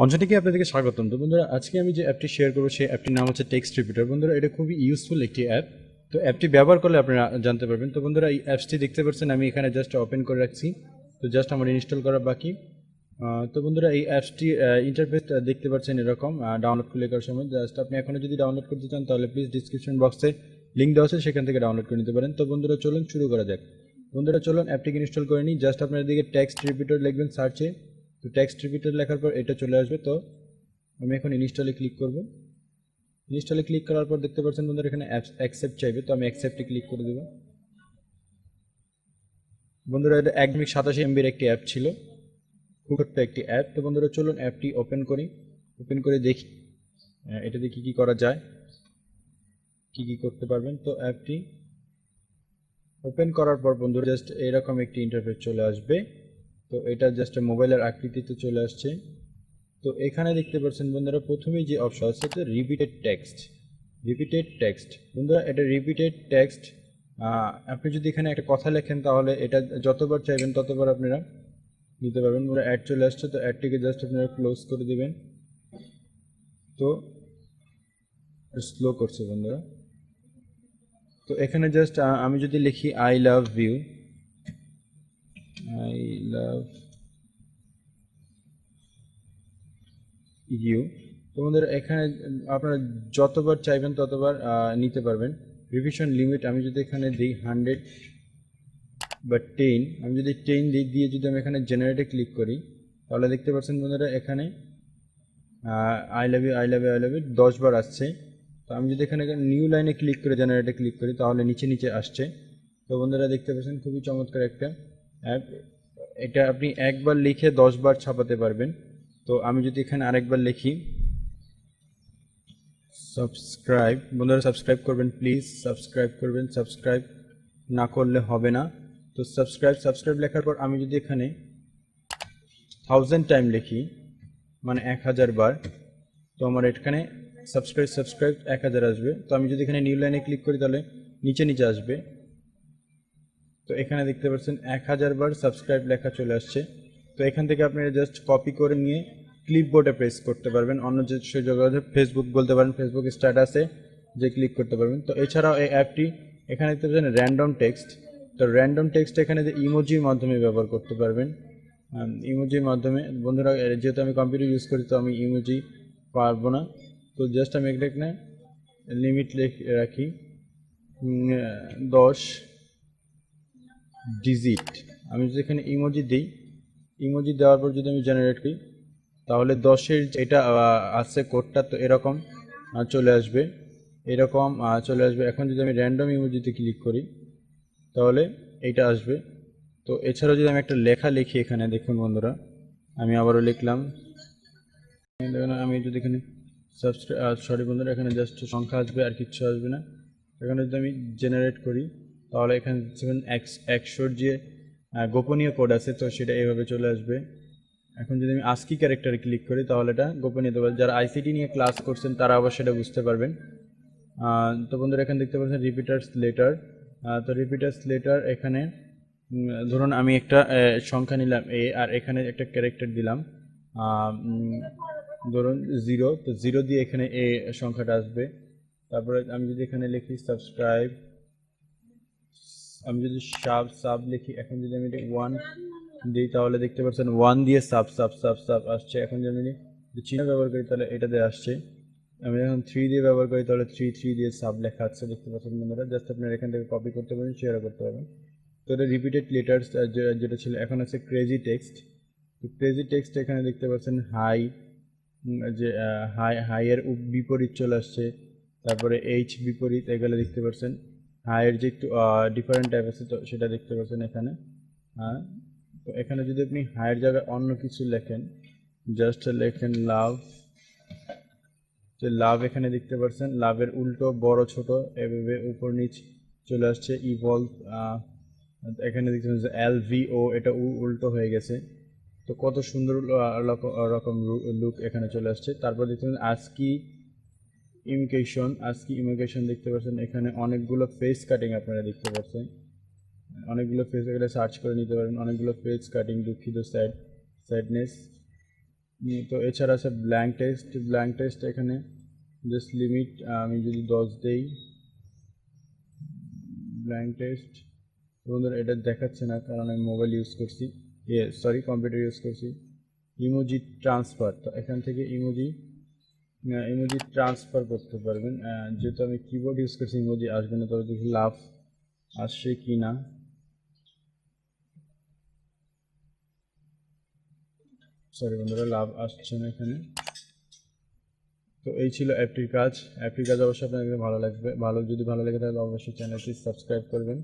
অঞ্জলিকে আপনাদেরকে স্বাগতম। তো বন্ধুরা, আজকে আমি যে অ্যাপটি শেয়ার করবো সেই অ্যাপটির নাম হচ্ছে টেক্সট রিপিটার। বন্ধুরা, এটা খুবই ইউজফুল একটি অ্যাপ। তো অ্যাপটি ব্যবহার করলে আপনারা জানতে পারবেন। তো বন্ধুরা, এই অ্যাপসটি দেখতে পাচ্ছেন আমি এখানে জাস্ট ওপেন করে রাখছি। তো জাস্ট আমার ইনস্টল করা বাকি। তো বন্ধুরা, এই অ্যাপসটি ইন্টারফেস দেখতে পাচ্ছেন এরকম। ডাউনলোড করলে করার সময় জাস্ট আপনি এখনও যদি ডাউনলোড করতে চান তাহলে প্লিজ ডিসক্রিপশন বক্সে লিঙ্ক দেওয়া আছে, সেখান থেকে ডাউনলোড করে নিতে পারেন। তো বন্ধুরা, চলুন শুরু করা যাক। বন্ধুরা, চলুন অ্যাপটিকে ইনস্টল করে নিই। জাস্ট আপনার দিকে টেক্সট রিপিটার লিখবেন সার্চে। তো টেক্সট রিপিটার লেখার পর এটা চলে আসবে। তো আমি এখন ইনস্টলে ক্লিক করব। ইনস্টলে ক্লিক করার পর দেখতে পাচ্ছেন বন্ধুরা এখানে অ্যাকসেপ্ট চাইবে। তো আমি অ্যাকসেপ্টে ক্লিক করে দেব। বন্ধুরা, এটা 1.87 MB একটি অ্যাপ ছিল, খুব ছোট্ট একটি অ্যাপ। তো বন্ধুরা, চলুন অ্যাপটি ওপেন করি। ওপেন করে দেখি এটাতে কী কী করা যায়, কী কী করতে পারবেন। তো অ্যাপটি ওপেন করার পর বন্ধুরা জাস্ট এরকম একটি ইন্টারফেস চলে আসবে। তো এটা জাস্ট মোবাইলের আকৃতিতে চলে আসছে। তো এখানে দেখতে পাচ্ছেন বন্ধুরা প্রথমেই যে অপশন আছে তো রিপিটেড টেক্সট। রিপিটেড টেক্সট বন্ধুরা, এটা রিপিটেড টেক্সট। আপনি যদি এখানে একটা কথা লেখেন তাহলে এটা যতবার চাইবেন ততবার আপনারা নিতে পারবেন। বন্ধুরা, অ্যাড চলে আসছে। তো অ্যাডটিকে জাস্ট আপনারা ক্লোজ করে দেবেন। তো স্লো করছে বন্ধুরা। তো এখানে জাস্ট আমি যদি লিখি I love you, I love you. তো বন্ধুরা, এখানে আপনারা যতবার চাইবেন ততবার নিতে পারবেন। রিভিশন লিমিট আমি যদি এখানে দিই 100 বা 10, আমি যদি 10 দিই, দিয়ে যদি আমি এখানে জেনারেটে ক্লিক করি তাহলে দেখতে পাচ্ছেন বন্ধুরা এখানে I love you, I love you, I love you 10 বার আসছে। তো আমি যদি এখানে নিউ লাইনে ক্লিক করে জেনারেটে ক্লিক করি তাহলে নিচে নিচে আসছে। তো বন্ধুরা দেখতে পাচ্ছেন খুবই চমৎকার একটা অ্যাপ। এটা আপনি একবার লিখে 10 বার ছাপাতে পারবেন। তো আমি যদি এখানে আরেকবার লিখি সাবস্ক্রাইব, বন্ধুরা সাবস্ক্রাইব করবেন প্লিজ, সাবস্ক্রাইব করবেন, সাবস্ক্রাইব না করলে হবে না। তো সাবস্ক্রাইব সাবস্ক্রাইব লেখার পর আমি যদি এখানে 1000 টাইম লিখি, মানে 1000 বার, তো আমার এখানে সাবস্ক্রাইব সাবস্ক্রাইব 1000 আসবে। তো আমি যদি এখানে নিউ লাইনে ক্লিক করি তাহলে নিচে নিচে আসবে। তো এখানে দেখতে পাচ্ছেন 1000 বার সাবস্ক্রাইব লেখা চলে আসছে। তো এখান থেকে আপনারা জাস্ট কপি করে নিয়ে ক্লিপবোর্ডে পেস্ট করতে পারবেন। অন্য যে যোগাযোগ ফেসবুক বলতে পারেন, ফেসবুক স্ট্যাটাসে যে ক্লিক করতে পারবেন। তো এছাড়াও এই অ্যাপটি এখানে দেখতে পাচ্ছেন র্যান্ডম টেক্সট। তো র্যান্ডম টেক্সট এখানে যে ইমোজির মাধ্যমে ব্যবহার করতে পারবেন। ইমোজির মাধ্যমে বন্ধুরা, যেহেতু আমি কম্পিউটার ইউজ করি তো আমি ইমোজি পারবো না। তো জাস্ট আমি এখানে লিমিট রাখি 10 ডিজিট। আমি যদি এখানে ইমোজি দিই, ইমোজি দেওয়ার পর যদি আমি জেনারেট করি তাহলে 10-এর যেটা আছে কোডটা, তো এরকম চলে আসবে, এরকম চলে আসবে। এখন যদি আমি র্যান্ডম ইমোজিতে ক্লিক করি তাহলে এইটা আসবে। তো এছাড়াও যদি আমি একটা লেখা লিখি এখানে দেখুন বন্ধুরা, আমি আবারও লিখলাম, আমি যদি এখানে সরি বন্ধুরা, এখানে জাস্ট সংখ্যা আসবে আর কিচ্ছু আসবে না। এখানে যদি আমি জেনারেট করি তাহলে এখানে 100 যে গোপনীয় কোড আছে তো সেটা এইভাবে চলে আসবে। এখন যদি আমি আস্কি ক্যারেক্টারে ক্লিক করি তাহলে এটা গোপনীয় দেবো। যারা আইসিটি নিয়ে ক্লাস করছেন তারা আবার সেটা বুঝতে পারবেন। তো বন্ধুরা, এখানে দেখতে পাচ্ছেন রিপিটার্স লেটার। তো রিপিটার্স লেটার এখানে ধরুন আমি একটা সংখ্যা নিলাম এ, আর এখানে একটা ক্যারেক্টার দিলাম ধরুন 0। তো 0 দিয়ে এখানে এ সংখ্যাটা আসবে। তারপরে আমি যদি এখানে লিখি সাবস্ক্রাইব, আমি যদি সাব লিখি, এখন যদি আমি 1 দিই তাহলে দেখতে পাচ্ছেন 1 দিয়ে সাব সাব সাব সাব আসছে। এখন যদি আমি চিহ্ন ব্যবহার করি তাহলে এটা দিয়ে আসছে। আমি যখন 3 দিয়ে ব্যবহার করি তাহলে 3 দিয়ে সাব লেখা আছে, দেখতে পাচ্ছেন বন্ধুরা। জাস্ট আপনারা এখান থেকে কপি করতে পারেন, শেয়ার করতে পারবেন। তো এটা রিপিটেড লেটার্স যেটা ছিল, এখন আছে ক্রেজি টেক্সট। তো ক্রেজি টেক্সট এখানে দেখতে পাচ্ছেন হাই, যে হাইয়ের বিপরীত চলে আসছে। তারপরে এইচ বিপরীত, এগুলো দেখতে পাচ্ছেন। হাইয়ের যে একটু ডিফারেন্ট টাইপ আছে তো সেটা দেখতে পাচ্ছেন এখানে। হ্যাঁ, তো এখানে যদি আপনি হাইয়ের জায়গায় অন্য কিছু লেখেন, জাস্ট লেখেন লাভ, যে লাভ এখানে দেখতে পাচ্ছেন লাভের উল্টো বড় ছোট এভাবে উপর নিচ চলে আসছে। ইভলভ এখানে দেখতে পাচ্ছেন যে LVO, এটা উল্টো হয়ে গেছে। তো কত সুন্দর রকম লুক এখানে চলে আসছে। তারপর দেখতে পাচ্ছেন আজকি ইমিগ্রেশন দেখতে পাচ্ছেন। এখানে অনেকগুলো ফেস কাটিং আপনারা দেখতে পাচ্ছেন, অনেকগুলো ফেস, এখানে সার্চ করে নিতে পারেন। অনেকগুলো ফেস কাটিং, দুঃখিত, স্যাডনেস, তো এছাড়া আছে ব্ল্যাঙ্ক টেক্সট এখানে জাস্ট লিমিট আমি যদি 10 দেই ব্ল্যাঙ্ক টেক্সট, বন্ধুরা এটা দেখাচ্ছে না কারণ আমি মোবাইল ইউজ করছি, কম্পিউটার ইউজ করছি। ইমোজি ট্রান্সফার, তো এখান থেকে ইমোজি ট্রান্সফার করতে পারবেন। যেহেতু আমি কিবোর্ড ইউজ করছি ইমোজি আসবে না, তবে দেখি লাভ আসছে কি না। সরি বন্ধুরা, লাভ আসছে না এখানে। তো এই ছিল অ্যাপটির কাজ। অবশ্যই আপনাদের ভালো লাগবে, যদি ভালো লেগে থাকে অবশ্যই চ্যানেলটি সাবস্ক্রাইব করবেন।